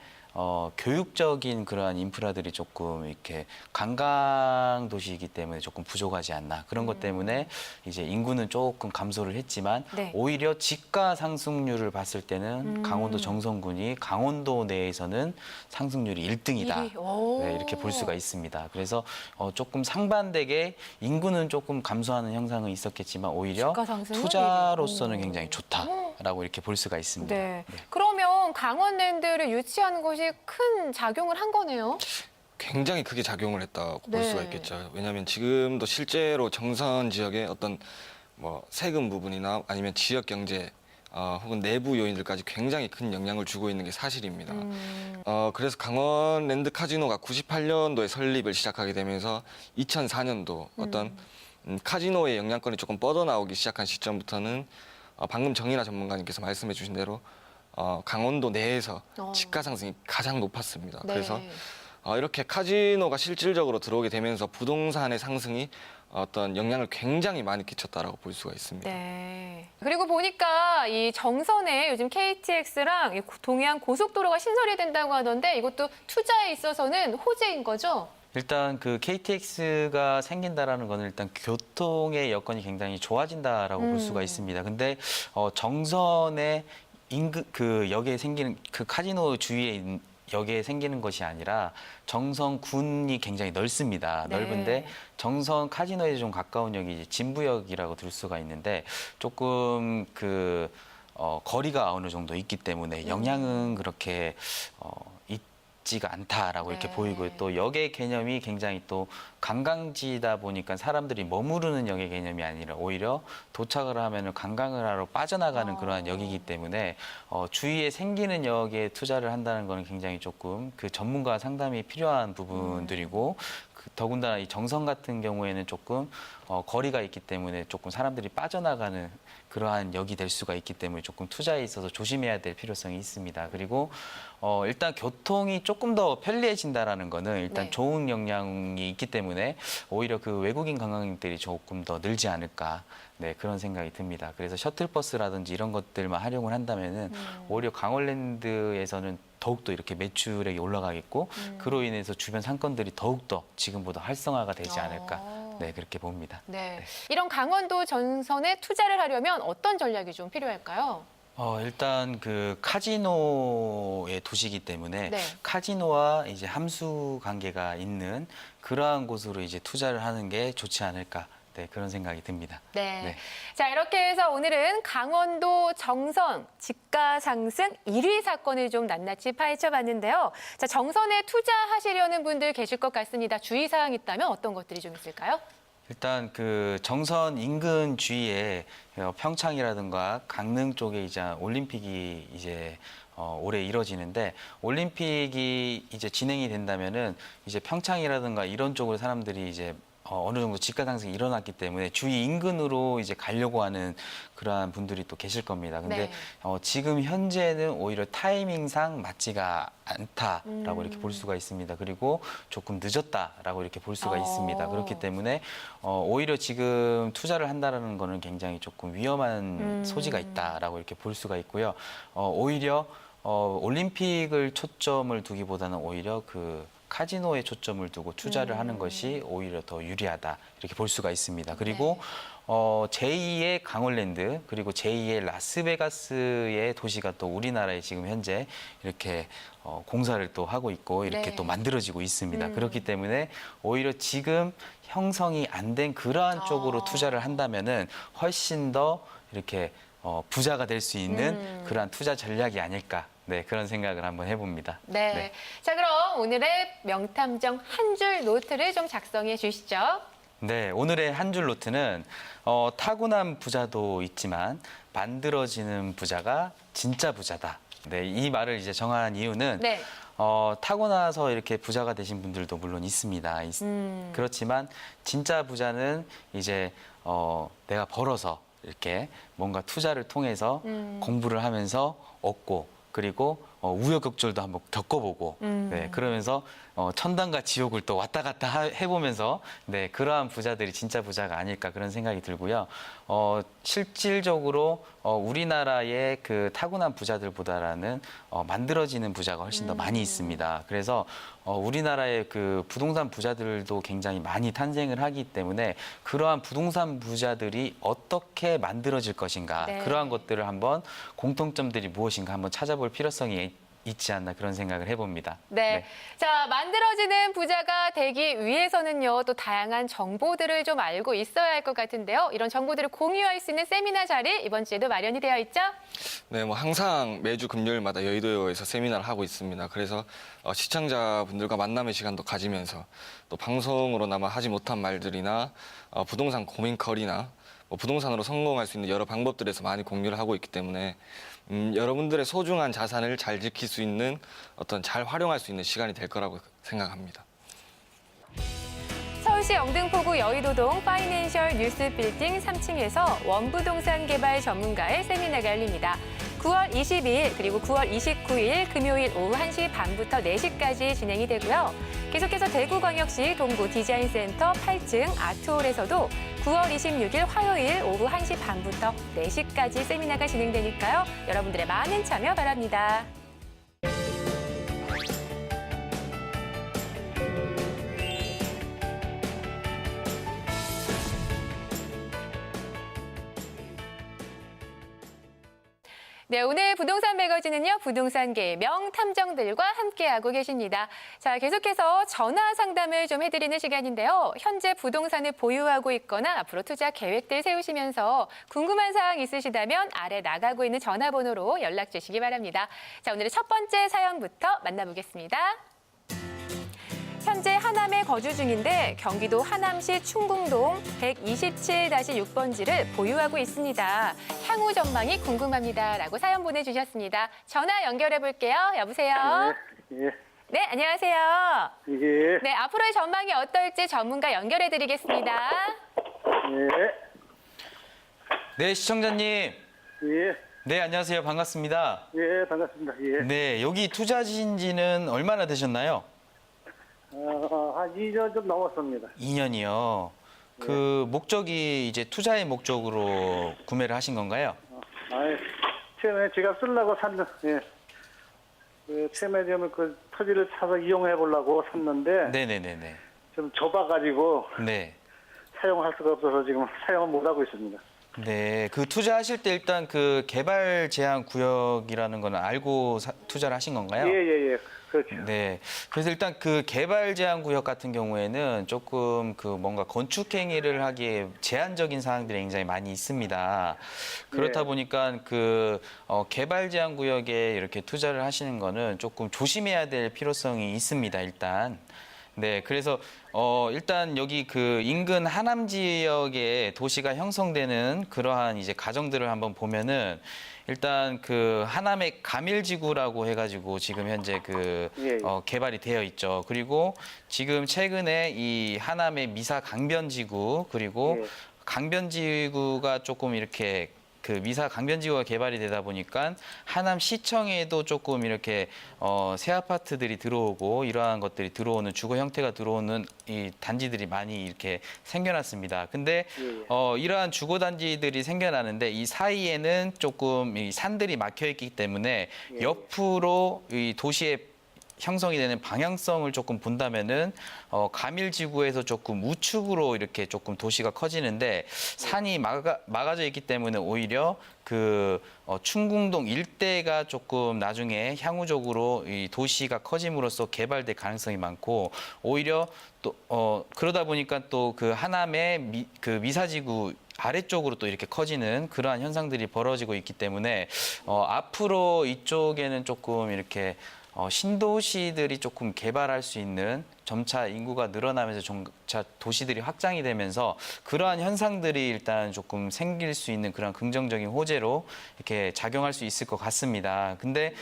교육적인 그러한 인프라들이 조금 이렇게 관광 도시이기 때문에 조금 부족하지 않나 그런 것 때문에 이제 인구는 조금 감소를 했지만 네. 오히려 집가 상승률을 봤을 때는 강원도 정선군이 강원도 내에서는 상승률이 1등이다. 네, 이렇게 볼 수가 있습니다. 그래서 조금 상반되게 인구는 조금 감소하는 현상은 있었겠지만 오히려 집가 상승은 투자로서는 굉장히 좋다라고 이렇게 볼 수가 있습니다. 네. 그러면 그러면 강원랜드를 유치하는 것이 큰 작용을 한 거네요. 굉장히 크게 작용을 했다고 볼 네. 수가 있겠죠. 왜냐하면 지금도 실제로 정선 지역의 어떤 뭐 세금 부분이나 아니면 지역 경제 혹은 내부 요인들까지 굉장히 큰 영향을 주고 있는 게 사실입니다. 그래서 강원랜드 카지노가 98년도에 설립을 시작하게 되면서 2004년도 어떤 카지노의 영향권이 조금 뻗어나오기 시작한 시점부터는 방금 정인아 전문가님께서 말씀해 주신 대로 강원도 내에서 집가 상승이 가장 높았습니다. 네. 그래서 이렇게 카지노가 실질적으로 들어오게 되면서 부동산의 상승이 어떤 영향을 굉장히 많이 끼쳤다라고 볼 수가 있습니다. 네. 그리고 보니까 이 정선에 요즘 KTX랑 이 동해안 고속도로가 신설이 된다고 하던데 이것도 투자에 있어서는 호재인 거죠? 일단 그 KTX가 생긴다라는 거는 일단 교통의 여건이 굉장히 좋아진다라고 볼 수가 있습니다. 근데 정선의 인근 그 역에 생기는 그 카지노 주위에 역에 생기는 것이 아니라 정선군이 굉장히 넓습니다. 네. 넓은데 정선 카지노에 좀 가까운 역이 이제 진부역이라고 들 수가 있는데 조금 그 거리가 어느 정도 있기 때문에 영향은 그렇게 있지가 않다라고 이렇게 네. 보이고요. 또 역의 개념이 굉장히 또 관광지다 보니까 사람들이 머무르는 역의 개념이 아니라 오히려 도착을 하면은 관광을 하러 빠져나가는 그러한 역이기 때문에 주위에 생기는 역에 투자를 한다는 거는 굉장히 조금 그 전문가 상담이 필요한 부분들이고 더군다나 이 정선 같은 경우에는 조금 거리가 있기 때문에 조금 사람들이 빠져나가는 그러한 역이 될 수가 있기 때문에 조금 투자에 있어서 조심해야 될 필요성이 있습니다. 그리고 일단 교통이 조금 더 편리해진다라는 거는 일단 네. 좋은 영향이 있기 때문에 오히려 그 외국인 관광객들이 조금 더 늘지 않을까. 네, 그런 생각이 듭니다. 그래서 셔틀버스라든지 이런 것들만 활용을 한다면은 오히려 강원랜드에서는 더욱더 이렇게 매출액이 올라가겠고 그로 인해서 주변 상권들이 더욱더 지금보다 활성화가 되지 않을까. 네, 그렇게 봅니다. 네. 이런 강원도 전선에 투자를 하려면 어떤 전략이 좀 필요할까요? 일단 그 카지노의 도시이기 때문에 네. 카지노와 이제 함수 관계가 있는 그러한 곳으로 이제 투자를 하는 게 좋지 않을까. 네, 그런 생각이 듭니다. 네. 네. 자, 이렇게 해서 오늘은 강원도 정선 집가 상승 1위 사건을 좀 낱낱이 파헤쳐 봤는데요. 자, 정선에 투자하시려는 분들 계실 것 같습니다. 주의사항 있다면 어떤 것들이 좀 있을까요? 일단 그 정선 인근 주위에 평창이라든가 강릉 쪽에 이제 올림픽이 이제 올해 이뤄지는데 올림픽이 이제 진행이 된다면은 이제 평창이라든가 이런 쪽으로 사람들이 이제 어느 정도 집가 상승이 일어났기 때문에 주위 인근으로 이제 가려고 하는 그러한 분들이 또 계실 겁니다. 근데 네. 지금 현재는 오히려 타이밍상 맞지가 않다라고 이렇게 볼 수가 있습니다. 그리고 조금 늦었다라고 이렇게 볼 수가 있습니다. 그렇기 때문에 오히려 지금 투자를 한다라는 거는 굉장히 조금 위험한 소지가 있다라고 이렇게 볼 수가 있고요. 오히려 올림픽을 초점을 두기보다는 오히려 그 카지노에 초점을 두고 투자를 하는 것이 오히려 더 유리하다 이렇게 볼 수가 있습니다. 그리고 제2의 강원랜드 그리고 제2의 라스베가스의 도시가 또 우리나라에 지금 현재 이렇게 공사를 또 하고 있고 이렇게 네. 또 만들어지고 있습니다. 그렇기 때문에 오히려 지금 형성이 안 된 그러한 쪽으로 투자를 한다면은 훨씬 더 이렇게 부자가 될 수 있는 그러한 투자 전략이 아닐까. 네, 그런 생각을 한번 해봅니다. 네. 네. 자, 그럼 오늘의 명탐정 한 줄 노트를 좀 작성해 주시죠. 네, 오늘의 한 줄 노트는 타고난 부자도 있지만 만들어지는 부자가 진짜 부자다. 네, 이 말을 이제 정한 이유는 네. 타고나서 이렇게 부자가 되신 분들도 물론 있습니다. 그렇지만 진짜 부자는 이제 내가 벌어서 이렇게 뭔가 투자를 통해서 공부를 하면서 얻고 그리고 우여곡절도 한번 겪어보고 네, 그러면서 천당과 지옥을 또 왔다 갔다 해보면서 네, 그러한 부자들이 진짜 부자가 아닐까 그런 생각이 들고요. 실질적으로 우리나라의 그 타고난 부자들보다는 만들어지는 부자가 훨씬 더 많이 있습니다. 그래서 우리나라의 그 부동산 부자들도 굉장히 많이 탄생을 하기 때문에 그러한 부동산 부자들이 어떻게 만들어질 것인가 네. 그러한 것들을 한번 공통점들이 무엇인가 한번 찾아볼 필요성이 있지 않나 그런 생각을 해봅니다. 네. 자, 만들어지는 부자가 되기 위해서는요, 또 다양한 정보들을 좀 알고 있어야 할 것 같은데요. 이런 정보들을 공유할 수 있는 세미나 자리 이번 주에도 마련이 되어 있죠? 네, 뭐 항상 매주 금요일마다 여의도에서 세미나를 하고 있습니다. 그래서 시청자분들과 만남의 시간도 가지면서 또 방송으로나마 하지 못한 말들이나 부동산 고민거리나 뭐 부동산으로 성공할 수 있는 여러 방법들에서 많이 공유를 하고 있기 때문에 여러분들의 소중한 자산을 잘 지킬 수 있는 어떤 잘 활용할 수 있는 시간이 될 거라고 생각합니다. 서울시 영등포구 여의도동 파이낸셜 뉴스 빌딩 3층에서 원부동산 개발 전문가의 세미나가 열립니다. 9월 22일 그리고 9월 29일 금요일 오후 1시 반부터 4시까지 진행이 되고요. 계속해서 대구광역시 동구 디자인센터 8층 아트홀에서도 9월 26일 화요일 오후 1시 반부터 4시까지 세미나가 진행되니까요. 여러분들의 많은 참여 바랍니다. 네, 오늘 부동산 매거진은요, 부동산계의 명탐정들과 함께하고 계십니다. 자, 계속해서 전화 상담을 좀 해드리는 시간인데요. 현재 부동산을 보유하고 있거나 앞으로 투자 계획들 세우시면서 궁금한 사항 있으시다면 아래 나가고 있는 전화번호로 연락 주시기 바랍니다. 자, 오늘의 첫 번째 사연부터 만나보겠습니다. 현재 하남에 거주 중인데 경기도 하남시 충궁동 127-6번지를 보유하고 있습니다. 향후 전망이 궁금합니다. 라고 사연 보내주셨습니다. 전화 연결해 볼게요. 여보세요? 예. 네, 안녕하세요. 예. 네, 앞으로의 전망이 어떨지 전문가 연결해 드리겠습니다. 예. 네, 시청자님. 예. 네, 안녕하세요. 반갑습니다. 예. 반갑습니다. 예. 네, 여기 투자하신 지는 얼마나 되셨나요? 한 2년 좀 넘었습니다. 2년이요. 그 목적이 이제 투자의 목적으로 구매를 하신 건가요? 처음에 제가 쓰려고 샀는, 예. 처음에 그 토지를 사서 이용해 보려고 샀는데, 네네네네. 좀 좁아가지고 네. 사용할 수가 없어서 지금 사용을 못 하고 있습니다. 네, 그 투자하실 때 일단 그 개발 제한 구역이라는 건 알고 투자를 하신 건가요? 예. 그렇죠. 네. 그래서 일단 그 개발 제한 구역 같은 경우에는 조금 그 뭔가 건축 행위를 하기에 제한적인 사항들이 굉장히 많이 있습니다. 그렇다 네. 보니까 그 개발 제한 구역에 이렇게 투자를 하시는 거는 조금 조심해야 될 필요성이 있습니다, 일단. 네, 그래서 일단 여기 그 인근 하남 지역에 도시가 형성되는 그러한 이제 가정들을 한번 보면은 일단 그 하남의 가밀지구라고 해가지고 지금 현재 그 예. 개발이 되어 있죠. 그리고 지금 최근에 이 하남의 미사 강변지구 그리고 예. 강변지구가 조금 이렇게 그 미사 강변지구가 개발이 되다 보니까 하남 시청에도 조금 이렇게 새 아파트들이 들어오고 이러한 것들이 들어오는 주거 형태가 들어오는 이 단지들이 많이 이렇게 생겨났습니다. 근데 이러한 주거 단지들이 생겨나는데 이 사이에는 조금 이 산들이 막혀 있기 때문에 옆으로 이 도시의 형성이 되는 방향성을 조금 본다면은 가밀지구에서 조금 우측으로 이렇게 조금 도시가 커지는데 산이 막아져 있기 때문에 오히려 그 충궁동 일대가 조금 나중에 향후적으로 이 도시가 커짐으로써 개발될 가능성이 많고 오히려 또 그러다 보니까 또 그 하남의 그 미사지구 아래쪽으로 또 이렇게 커지는 그러한 현상들이 벌어지고 있기 때문에 앞으로 이쪽에는 조금 이렇게 신도시들이 조금 개발할 수 있는 점차 인구가 늘어나면서 점차 도시들이 확장이 되면서 그러한 현상들이 일단 조금 생길 수 있는 그런 긍정적인 호재로 이렇게 작용할 수 있을 것 같습니다. 근데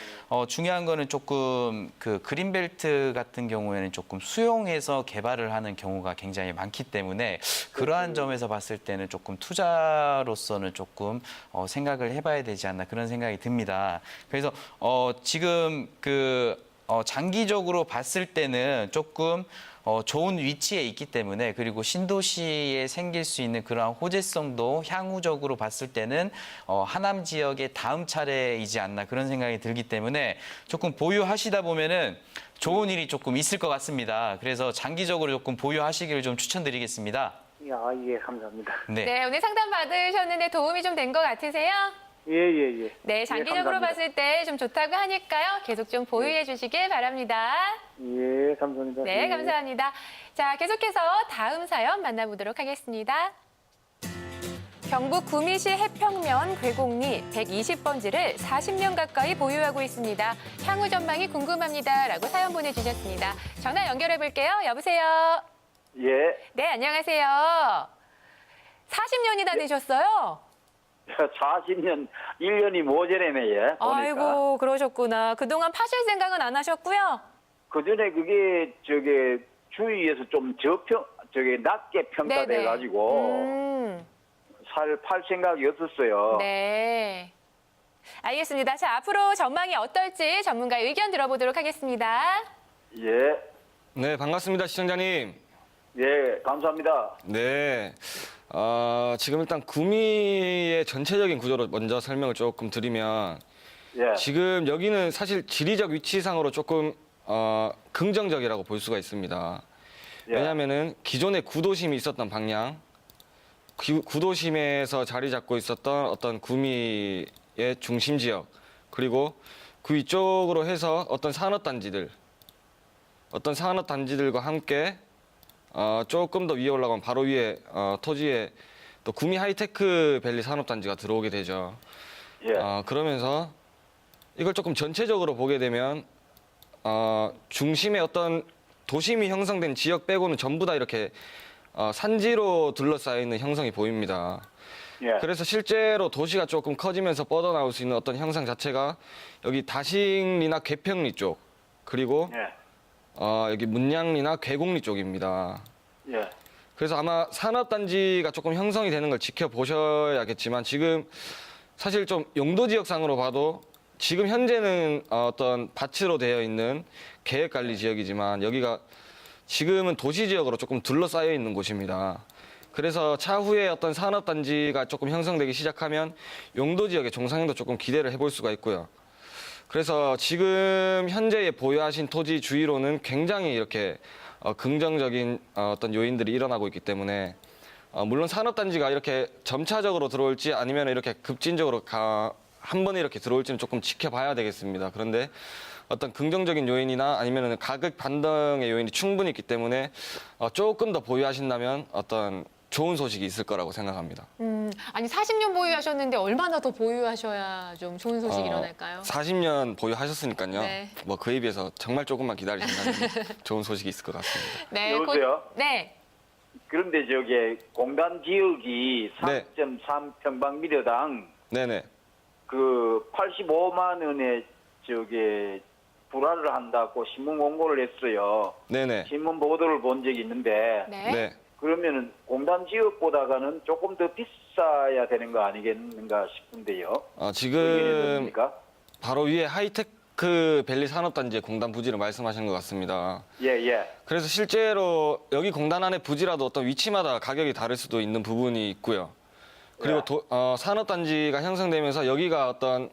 중요한 거는 조금 그 그린벨트 같은 경우에는 조금 수용해서 개발을 하는 경우가 굉장히 많기 때문에 그러한 점에서 봤을 때는 조금 투자로서는 조금 생각을 해봐야 되지 않나 그런 생각이 듭니다. 그래서 지금 장기적으로 봤을 때는 조금 좋은 위치에 있기 때문에 그리고 신도시에 생길 수 있는 그러한 호재성도 향후적으로 봤을 때는 하남 지역의 다음 차례이지 않나 그런 생각이 들기 때문에 조금 보유하시다 보면은 좋은 일이 조금 있을 것 같습니다. 그래서 장기적으로 조금 보유하시기를 좀 추천드리겠습니다. 예, 감사합니다. 네. 네, 오늘 상담 받으셨는데 도움이 좀 된 것 같으세요? 예. 네, 장기적으로 감사합니다. 봤을 때 좀 좋다고 하니까요. 계속 좀 보유해 주시길 바랍니다. 예, 감사합니다. 네, 예. 감사합니다. 자, 계속해서 다음 사연 만나보도록 하겠습니다. 경북 구미시 해평면 괴곡리 120번지를 40년 가까이 보유하고 있습니다. 향후 전망이 궁금합니다라고 사연 보내주셨습니다. 전화 연결해 볼게요. 여보세요. 예, 네, 안녕하세요. 40년이나 되셨어요? 40년, 1년이 모자라네, 예. 보니까. 아이고, 그러셨구나. 그동안 파실 생각은 안 하셨고요? 그 전에 그게, 주위에서 좀 낮게 평가돼가지고, 살 팔 생각이 없었어요. 네. 알겠습니다. 자, 앞으로 전망이 어떨지 전문가의 의견 들어보도록 하겠습니다. 예, 네, 반갑습니다, 시청자님. 예, 감사합니다. 네. 지금 일단 구미의 전체적인 구조로 먼저 설명을 조금 드리면 예, 지금 여기는 사실 지리적 위치상으로 조금 긍정적이라고 볼 수가 있습니다. 예. 왜냐하면은 기존에 구도심이 있었던 방향, 구도심에서 자리 잡고 있었던 어떤 구미의 중심 지역, 그리고 그 위쪽으로 해서 어떤 산업단지들과 함께 조금 더 위에 올라가면 바로 위에 토지에 또 구미 하이테크 밸리 산업단지가 들어오게 되죠. 예, 그러면서 이걸 조금 전체적으로 보게 되면 중심에 어떤 도심이 형성된 지역 빼고는 전부 다 이렇게 산지로 둘러싸여 있는 형성이 보입니다. 예, 그래서 실제로 도시가 조금 커지면서 뻗어나올 수 있는 어떤 형상 자체가 여기 다식리나 괴평리 쪽, 그리고 예, 여기 문양리나 괴곡리 쪽입니다. 예, 그래서 아마 산업단지가 조금 형성이 되는 걸 지켜보셔야겠지만 지금 사실 좀 용도 지역상으로 봐도 지금 현재는 어떤 밭으로 되어 있는 계획관리 지역이지만 여기가 지금은 도시 지역으로 조금 둘러싸여 있는 곳입니다. 그래서 차후에 어떤 산업단지가 조금 형성되기 시작하면 용도 지역의 종상행도 조금 기대를 해볼 수가 있고요. 그래서 지금 현재에 보유하신 토지 주위로는 굉장히 이렇게 긍정적인 어떤 요인들이 일어나고 있기 때문에 물론 산업단지가 이렇게 점차적으로 들어올지 아니면 이렇게 급진적으로 한 번에 이렇게 들어올지는 조금 지켜봐야 되겠습니다. 그런데 어떤 긍정적인 요인이나 아니면 가격 반등의 요인이 충분히 있기 때문에 조금 더 보유하신다면 어떤 좋은 소식이 있을 거라고 생각합니다. 아니 40년 보유하셨는데 얼마나 더 보유하셔야 좀 좋은 소식이 일어날까요? 40년 보유하셨으니까요. 네. 뭐 그에 비해서 정말 조금만 기다리신다면 좋은 소식이 있을 것 같습니다. 네, 여보세요? 네. 그런데 공단 지역이 네. 3.3평방미터당 네네. 그 85만 원에 불화를 한다고 신문 공고를 했어요. 네네. 신문 보도를 본 적이 있는데 네. 네. 그러면은 공단 지역보다가는 조금 더 비싸야 되는 거 아니겠는가 싶은데요. 지금 지금 바로 위에 하이테크 밸리 산업단지의 공단 부지를 말씀하시는 것 같습니다. 예. 그래서 실제로 여기 공단 안에 부지라도 어떤 위치마다 가격이 다를 수도 있는 부분이 있고요. 그리고 산업단지가 형성되면서 여기가 어떤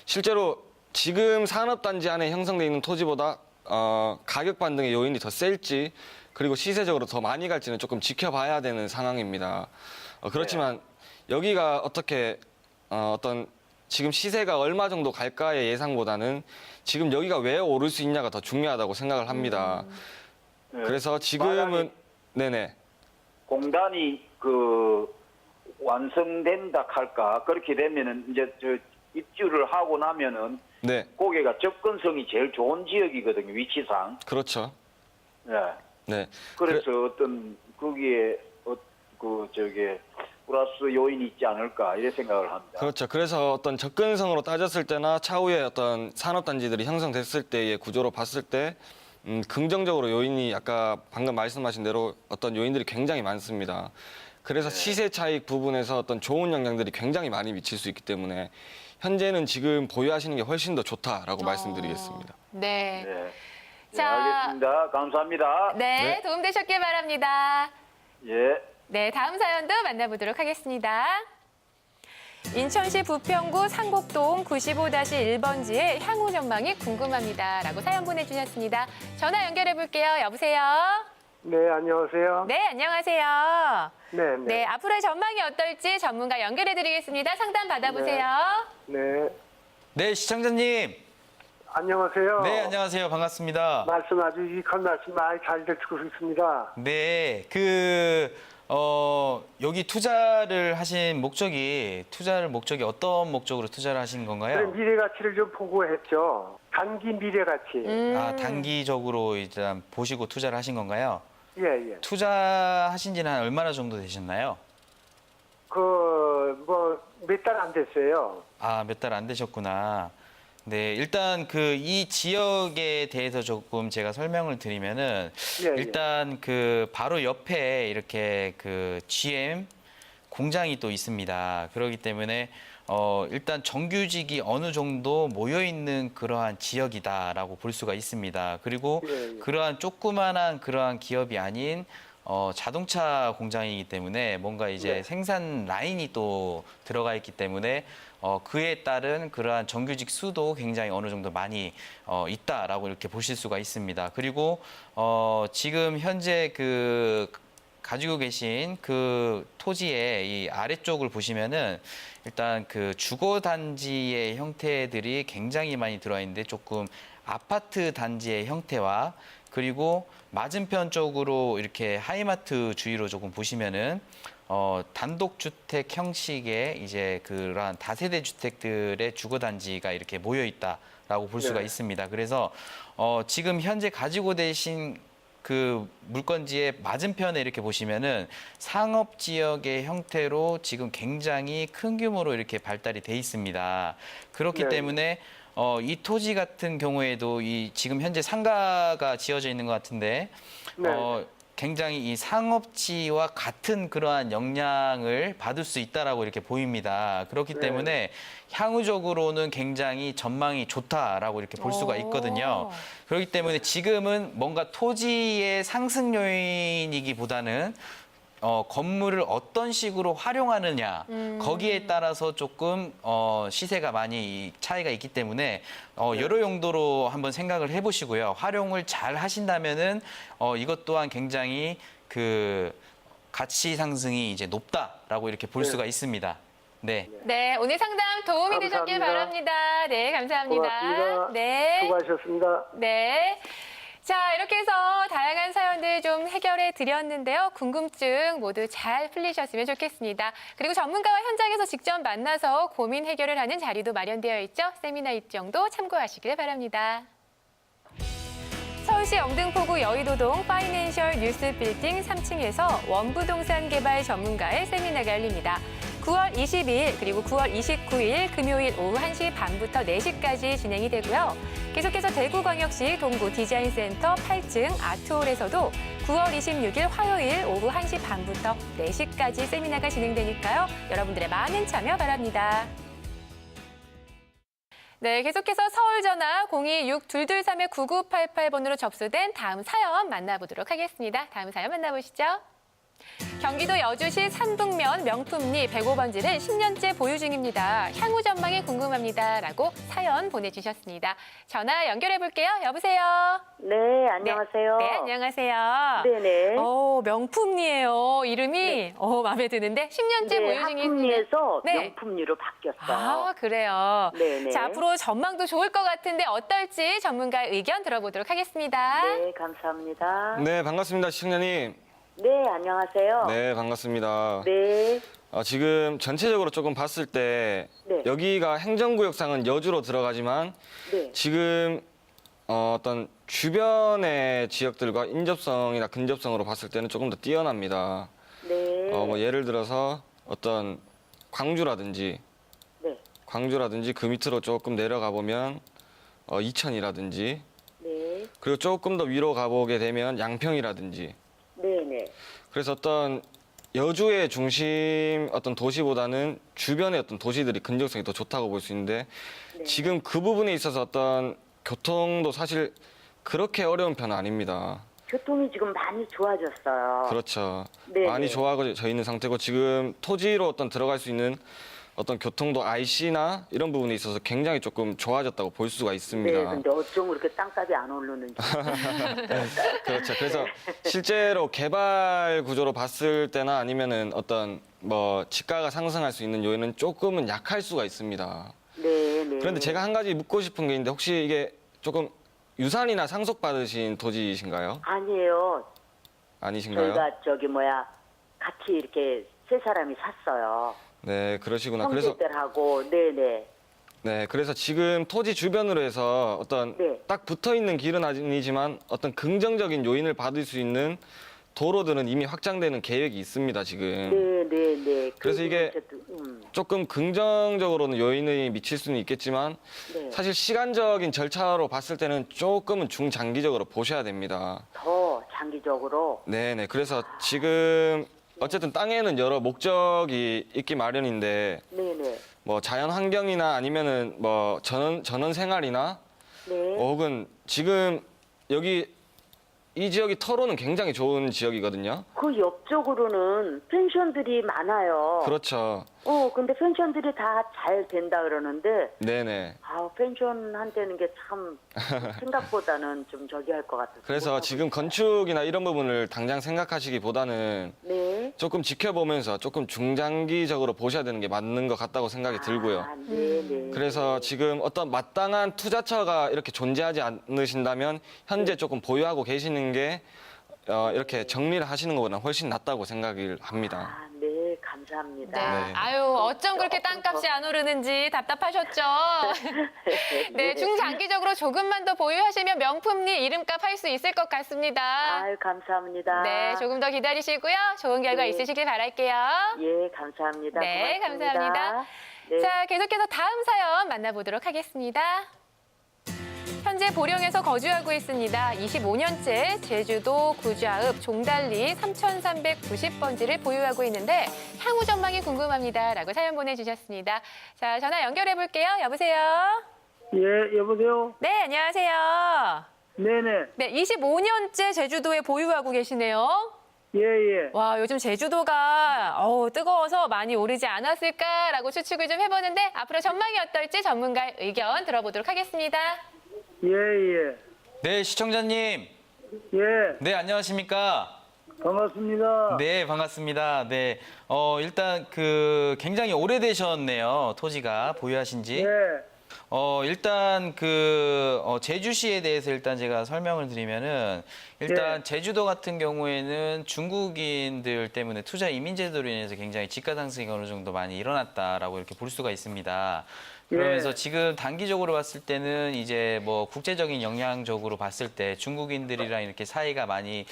실제로 지금 산업단지 안에 형성되어 있는 토지보다 가격 반등의 요인이 더 셀지 그리고 시세적으로 더 많이 갈지는 조금 지켜봐야 되는 상황입니다. 그렇지만 여기가 어떻게 어떤 지금 시세가 얼마 정도 갈까의 예상보다는 지금 여기가 왜 오를 수 있냐가 더 중요하다고 생각을 합니다. 네. 그래서 지금은 만약에 네네. 공단이 완성된다 할까 그렇게 되면은 이제 입주를 하고 나면은 네, 거기가 접근성이 제일 좋은 지역이거든요, 위치상. 그렇죠. 예. 네, 그래서 어떤 거기에 플러스 요인이 있지 않을까 이런 생각을 합니다. 그렇죠. 그래서 어떤 접근성으로 따졌을 때나 차후에 어떤 산업단지들이 형성됐을 때의 구조로 봤을 때 긍정적으로 요인이 아까 방금 말씀하신 대로 어떤 요인들이 굉장히 많습니다. 그래서 시세 차익 부분에서 어떤 좋은 영향들이 굉장히 많이 미칠 수 있기 때문에 현재는 지금 보유하시는 게 훨씬 더 좋다라고 말씀드리겠습니다. 네. 네. 자. 알겠습니다. 감사합니다. 네, 네. 도움되셨길 바랍니다. 예. 네, 다음 사연도 만나보도록 하겠습니다. 인천시 부평구 상곡동 95-1번지의 향후 전망이 궁금합니다. 라고 사연 보내주셨습니다. 전화 연결해 볼게요. 여보세요? 네, 안녕하세요. 네, 안녕하세요. 네, 네, 앞으로의 전망이 어떨지 전문가 연결해드리겠습니다. 상담 받아보세요. 네. 네, 시청자님. 안녕하세요. 네, 안녕하세요. 반갑습니다. 말씀 아주 유익한 말씀 많이 잘 듣고 있습니다. 네, 여기 투자를 목적이 어떤 목적으로 투자를 하신 그래, 건가요? 미래 가치를 좀 보고 했죠. 단기 미래 가치. 아, 단기적으로 일단 보시고 투자를 하신 건가요? 예, 예. 투자하신 지는 한 얼마나 정도 되셨나요? 몇 달 안 됐어요. 아, 몇 달 안 되셨구나. 네, 일단 이 지역에 대해서 조금 제가 설명을 드리면은 예, 예. 일단 바로 옆에 이렇게 GM 공장이 또 있습니다. 그렇기 때문에 일단 정규직이 어느 정도 모여 있는 그러한 지역이다라고 볼 수가 있습니다. 그리고 예, 예. 그러한 조그만한 그러한 기업이 아닌 자동차 공장이기 때문에 뭔가 이제 네. 생산 라인이 또 들어가 있기 때문에 그에 따른 그러한 정규직 수도 굉장히 어느 정도 많이 있다라고 이렇게 보실 수가 있습니다. 그리고 지금 현재 가지고 계신 토지의 이 아래쪽을 보시면은 일단 주거 단지의 형태들이 굉장히 많이 들어와 있는데 조금 아파트 단지의 형태와 그리고 맞은편 쪽으로 이렇게 하이마트 주위로 조금 보시면은 단독주택 형식의 이제 그러한 다세대 주택들의 주거 단지가 이렇게 모여 있다라고 볼 수가 네. 있습니다. 그래서 지금 현재 가지고 계신 물건지의 맞은편에 이렇게 보시면은 상업 지역의 형태로 지금 굉장히 큰 규모로 이렇게 발달이 돼 있습니다. 그렇기 네. 때문에 이 토지 같은 경우에도 지금 현재 상가가 지어져 있는 것 같은데 네. 굉장히 이 상업지와 같은 그러한 영향을 받을 수 있다라고 이렇게 보입니다. 그렇기 네. 때문에 향후적으로는 굉장히 전망이 좋다라고 이렇게 볼 수가 있거든요. 그렇기 때문에 지금은 뭔가 토지의 상승 요인이기보다는 건물을 어떤 식으로 활용하느냐 거기에 따라서 조금 시세가 많이 차이가 있기 때문에 여러 용도로 한번 생각을 해보시고요. 활용을 잘 하신다면은 이것 또한 굉장히 가치 상승이 이제 높다라고 이렇게 볼 네. 수가 있습니다. 네. 네, 오늘 상담 도움이 되셨길 감사합니다. 바랍니다. 네, 감사합니다. 고맙습니다. 네. 수고하셨습니다. 네. 자, 이렇게 해서 다양한 사연들 좀 해결해 드렸는데요. 궁금증 모두 잘 풀리셨으면 좋겠습니다. 그리고 전문가와 현장에서 직접 만나서 고민 해결을 하는 자리도 마련되어 있죠. 세미나 일정도 참고하시길 바랍니다. 서울시 영등포구 여의도동 파이낸셜 뉴스 빌딩 3층에서 원부동산 개발 전문가의 세미나가 열립니다. 9월 22일 그리고 9월 29일 금요일 오후 1시 반부터 4시까지 진행이 되고요. 계속해서 대구광역시 동구 디자인센터 8층 아트홀에서도 9월 26일 화요일 오후 1시 반부터 4시까지 세미나가 진행되니까요. 여러분들의 많은 참여 바랍니다. 네, 계속해서 서울전화 026-223-9988번으로 접수된 다음 사연 만나보도록 하겠습니다. 다음 사연 만나보시죠. 경기도 여주시 삼북면 명품리 105번지를 10년째 보유 중입니다. 향후 전망이 궁금합니다. 라고 사연 보내주셨습니다. 전화 연결해 볼게요. 여보세요? 네, 안녕하세요. 네, 안녕하세요. 네네. 명품리예요. 이름이 마음에 드는데 10년째 네, 보유 중이신데. 학품리에서 네. 명품리로 바뀌었어요. 아, 그래요. 네네. 자, 앞으로 전망도 좋을 것 같은데 어떨지 전문가의 의견 들어보도록 하겠습니다. 네, 감사합니다. 네, 반갑습니다, 시청자님. 네, 안녕하세요. 네, 반갑습니다. 네, 지금 전체적으로 조금 봤을 때 네. 여기가 행정구역상은 여주로 들어가지만 네. 지금 어떤 주변의 지역들과 인접성이나 근접성으로 봤을 때는 조금 더 뛰어납니다. 네. 뭐 예를 들어서 어떤 광주라든지 그 밑으로 조금 내려가 보면 이천이라든지 네. 그리고 조금 더 위로 가보게 되면 양평이라든지 네네. 그래서 어떤 여주의 중심 어떤 도시보다는 주변의 어떤 도시들이 근접성이 더 좋다고 볼 수 있는데 네. 지금 그 부분에 있어서 어떤 교통도 사실 그렇게 어려운 편은 아닙니다. 교통이 지금 많이 좋아졌어요. 그렇죠. 네, 많이 네. 좋아져 있는 상태고 지금 토지로 어떤 들어갈 수 있는 어떤 교통도 IC나 이런 부분에 있어서 굉장히 조금 좋아졌다고 볼 수가 있습니다. 네, 근데 어쩜 그렇게 땅값이 안 오르는지. 그렇죠. 그래서 실제로 개발 구조로 봤을 때나 아니면은 어떤 뭐 지가가 상승할 수 있는 요인은 조금은 약할 수가 있습니다. 네, 네. 그런데 제가 한 가지 묻고 싶은 게 있는데 혹시 이게 조금 유산이나 상속받으신 토지이신가요? 아니에요. 아니신가요? 저희가 같이 이렇게 세 사람이 샀어요. 네, 그러시구나. 그래서 형제들하고, 네네. 네, 그래서 지금 토지 주변으로 해서 어떤 네. 딱 붙어 있는 길은 아니지만 어떤 긍정적인 요인을 받을 수 있는 도로들은 이미 확장되는 계획이 있습니다, 지금. 네네네. 그래서 이게 어쨌든, 조금 긍정적으로는 요인이 미칠 수는 있겠지만 네. 사실 시간적인 절차로 봤을 때는 조금은 중장기적으로 보셔야 됩니다. 더 장기적으로. 네네. 그래서 지금 어쨌든 땅에는 여러 목적이 있기 마련인데 네네. 뭐 자연 환경이나 아니면은 뭐 전원 생활이나 네. 혹은 지금 여기 이 지역이 터로는 굉장히 좋은 지역이거든요. 그 옆쪽으로는 펜션들이 많아요. 그렇죠. 근데 펜션들이 다 잘 된다 그러는데, 네네. 펜션 한다는 게 참 생각보다는 좀 저기 할 것 같아서. 그래서 못하고 지금 있어요. 건축이나 이런 부분을 당장 생각하시기보다는 네. 조금 지켜보면서 조금 중장기적으로 보셔야 되는 게 맞는 것 같다고 생각이 들고요. 네네. 그래서 지금 어떤 마땅한 투자처가 이렇게 존재하지 않으신다면 현재 조금 보유하고 계시는 게 이렇게 정리를 하시는 것보다 훨씬 낫다고 생각을 합니다. 네, 감사합니다. 네. 네. 아유, 어쩜 그렇게 땅값이 안 오르는지 답답하셨죠? 네, 중장기적으로 조금만 더 보유하시면 명품리 이름값 할 수 있을 것 같습니다. 아유, 감사합니다. 네, 조금 더 기다리시고요. 좋은 결과 네. 있으시길 바랄게요. 예, 감사합니다. 네, 고맙습니다. 감사합니다. 네. 자, 계속해서 다음 사연 만나보도록 하겠습니다. 현재 보령에서 거주하고 있습니다. 25년째 제주도 구좌읍 종달리 3390번지를 보유하고 있는데 향후 전망이 궁금합니다. 라고 사연 보내주셨습니다. 자, 전화 연결해 볼게요. 여보세요? 예, 여보세요? 네, 안녕하세요. 네네. 네, 25년째 제주도에 보유하고 계시네요. 예, 예. 와, 요즘 제주도가 뜨거워서 많이 오르지 않았을까라고 추측을 좀 해보는데 앞으로 전망이 어떨지 전문가의 의견 들어보도록 하겠습니다. 예, 예. 네, 시청자님. 예, 네, 안녕하십니까? 반갑습니다. 네, 반갑습니다. 네, 일단 굉장히 오래되셨네요. 토지가 보유하신 지. 예, 일단 제주시에 대해서 일단 제가 설명을 드리면은 일단 네. 제주도 같은 경우에는 중국인들 때문에 투자 이민 제도로 인해서 굉장히 집가 상승이 어느 정도 많이 일어났다라고 이렇게 볼 수가 있습니다. 그러면서 예. 지금 단기적으로 봤을 때는 이제 뭐 국제적인 영향적으로 봤을 때 중국인들이랑 이렇게 사이가 많이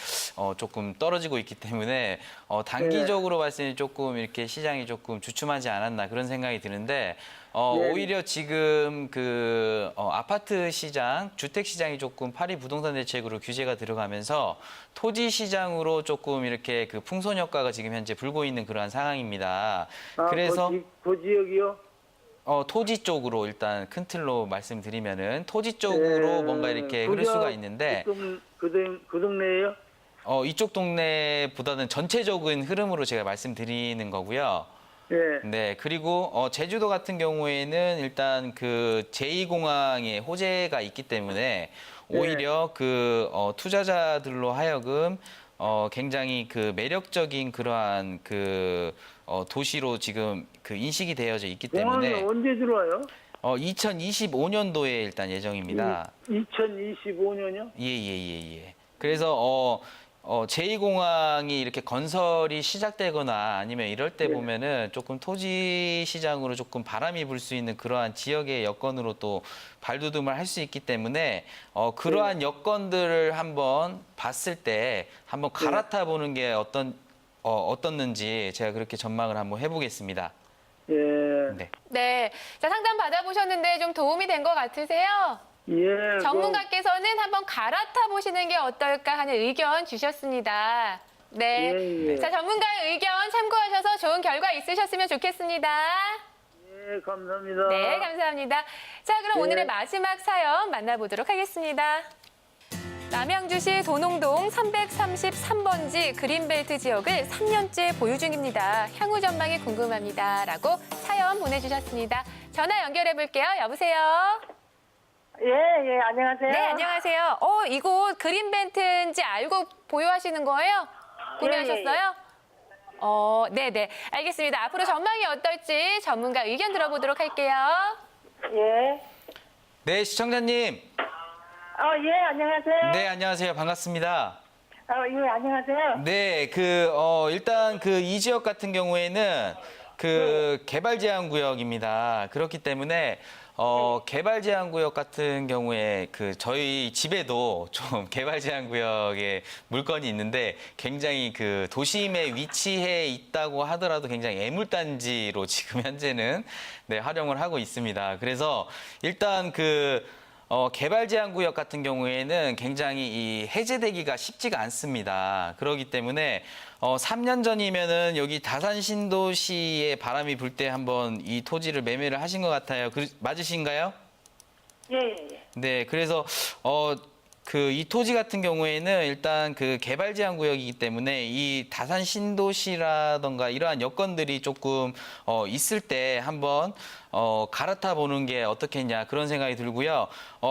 조금 떨어지고 있기 때문에 단기적으로 봤을 때 조금 이렇게 시장이 조금 주춤하지 않았나 그런 생각이 드는데 오히려 지금 아파트 시장, 주택 시장이 조금 파리 부동산 대책으로 규제가 들어가면서 토지 시장으로 조금 이렇게 풍선 효과가 지금 현재 불고 있는 그러한 상황입니다. 그래서 그 지역이요? 토지 쪽으로 일단 큰 틀로 말씀드리면은 토지 쪽으로 뭔가 이렇게 흐를 수가 있는데 그 동네예요? 이쪽 동네보다는 전체적인 흐름으로 제가 말씀드리는 거고요. 예. 네, 그리고 제주도 같은 경우에는 일단 제2공항에 호재가 있기 때문에 오히려 투자자들로 하여금 굉장히 매력적인 그러한 도시로 지금 인식이 되어져 있기 공항이 때문에 언제 들어와요? 2025년도에 일단 예정입니다. 2025년이요? 예. 그래서 제2공항이 이렇게 건설이 시작되거나 아니면 이럴 때 네. 보면은 조금 토지 시장으로 조금 바람이 불 수 있는 그러한 지역의 여건으로 또 발돋움을 할 수 있기 때문에 그러한 여건들을 한번 봤을 때 한번 갈아타 보는 게 어떻는지 제가 그렇게 전망을 한번 해보겠습니다. 예. 네. 네, 자, 상담 받아보셨는데 좀 도움이 된 것 같으세요? 예. 전문가께서는 한번 갈아타 보시는 게 어떨까 하는 의견 주셨습니다. 네. 예. 자, 전문가의 의견 참고하셔서 좋은 결과 있으셨으면 좋겠습니다. 예, 감사합니다. 네, 감사합니다. 자, 그럼 네. 오늘의 마지막 사연 만나보도록 하겠습니다. 남양주시 도농동 333번지 그린벨트 지역을 3년째 보유 중입니다. 향후 전망이 궁금합니다. 라고 사연 보내주셨습니다. 전화 연결해 볼게요. 여보세요? 예, 안녕하세요. 네, 안녕하세요. 이곳 그린벨트인지 알고 보유하시는 거예요? 구매하셨어요? 네네. 알겠습니다. 앞으로 전망이 어떨지 전문가 의견 들어보도록 할게요. 예. 네, 시청자님. 예, 안녕하세요. 네, 안녕하세요. 반갑습니다. 예, 안녕하세요. 네, 일단 이 지역 같은 경우에는 개발 제한 구역입니다. 그렇기 때문에 개발 제한 구역 같은 경우에 저희 집에도 좀 개발 제한 구역에 물건이 있는데 굉장히 도심에 위치해 있다고 하더라도 굉장히 애물단지로 지금 현재는 네, 활용을 하고 있습니다. 그래서 일단 개발 제한 구역 같은 경우에는 굉장히 이 해제되기가 쉽지가 않습니다. 그렇기 때문에 3년 전이면은 여기 다산 신도시에 바람이 불 때 한번 이 토지를 매매를 하신 것 같아요. 맞으신가요? 예. 네, 그래서 이 토지 같은 경우에는 일단 개발 제한 구역이기 때문에 이 다산 신도시라던가 이러한 여건들이 조금 있을 때 한번 갈아타 보는 게 어떻겠냐 그런 생각이 들고요.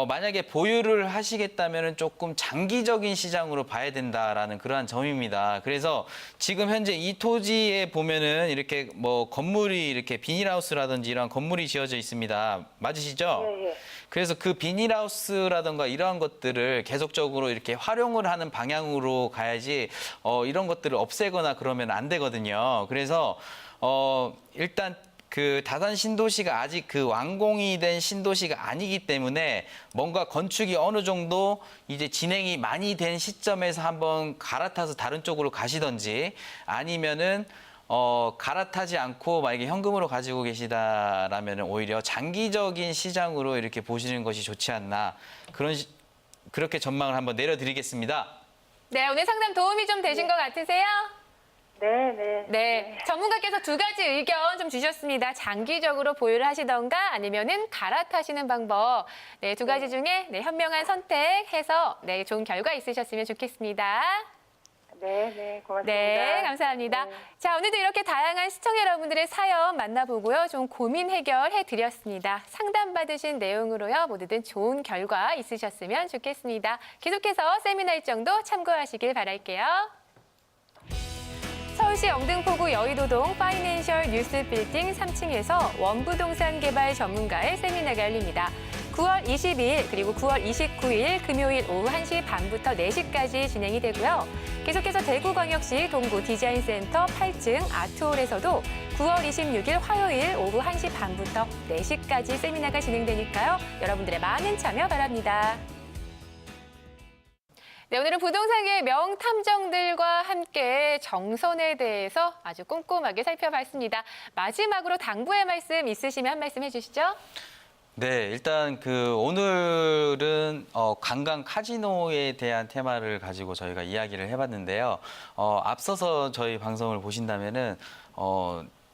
만약에 보유를 하시겠다면 조금 장기적인 시장으로 봐야 된다라는 그러한 점입니다. 그래서 지금 현재 이 토지에 보면은 이렇게 건물이 이렇게 비닐하우스라든지 이런 건물이 지어져 있습니다. 맞으시죠? 예. 그래서 그 비닐하우스라든가 이러한 것들을 계속적으로 이렇게 활용을 하는 방향으로 가야지 이런 것들을 없애거나 그러면 안 되거든요. 그래서 일단 다산 신도시가 아직 완공이 된 신도시가 아니기 때문에 뭔가 건축이 어느 정도 이제 진행이 많이 된 시점에서 한번 갈아타서 다른 쪽으로 가시던지 아니면은 갈아타지 않고 만약에 현금으로 가지고 계시다라면 오히려 장기적인 시장으로 이렇게 보시는 것이 좋지 않나 그렇게 전망을 한번 내려드리겠습니다. 네, 오늘 상담 도움이 좀 되신 것 같으세요? 네. 전문가께서 두 가지 의견 좀 주셨습니다. 장기적으로 보유를 하시던가 아니면은 갈아타시는 방법. 네, 두 가지 중에 현명한 선택해서 좋은 결과 있으셨으면 좋겠습니다. 네, 고맙습니다. 네, 감사합니다. 네. 자, 오늘도 이렇게 다양한 시청자 여러분들의 사연 만나보고요. 좀 고민 해결해 드렸습니다. 상담받으신 내용으로요. 모두들 좋은 결과 있으셨으면 좋겠습니다. 계속해서 세미나 일정도 참고하시길 바랄게요. 서울시 영등포구 여의도동 파이낸셜 뉴스 빌딩 3층에서 원부동산 개발 전문가의 세미나가 열립니다. 9월 22일 그리고 9월 29일 금요일 오후 1시 반부터 4시까지 진행이 되고요. 계속해서 대구광역시 동구 디자인센터 8층 아트홀에서도 9월 26일 화요일 오후 1시 반부터 4시까지 세미나가 진행되니까요. 여러분들의 많은 참여 바랍니다. 네, 오늘은 부동산계의 명탐정들과 함께 정선에 대해서 아주 꼼꼼하게 살펴봤습니다. 마지막으로 당부의 말씀 있으시면 한 말씀 해주시죠. 네, 일단 오늘은 관광 카지노에 대한 테마를 가지고 저희가 이야기를 해봤는데요. 앞서서 저희 방송을 보신다면은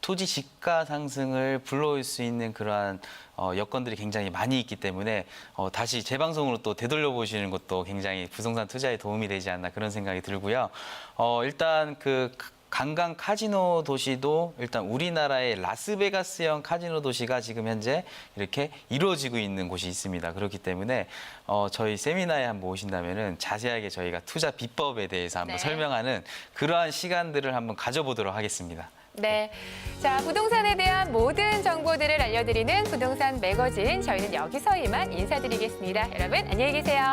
토지 지가 상승을 불러올 수 있는 그러한 여건들이 굉장히 많이 있기 때문에 다시 재방송으로 또 되돌려 보시는 것도 굉장히 부동산 투자에 도움이 되지 않나 그런 생각이 들고요. 일단 관광 카지노 도시도 일단 우리나라의 라스베가스형 카지노 도시가 지금 현재 이렇게 이루어지고 있는 곳이 있습니다. 그렇기 때문에 저희 세미나에 한번 오신다면은 자세하게 저희가 투자 비법에 대해서 한번 설명하는 그러한 시간들을 한번 가져보도록 하겠습니다. 네. 자, 부동산에 대한 모든 정보들을 알려드리는 부동산 매거진. 저희는 여기서 이만 인사드리겠습니다. 여러분, 안녕히 계세요.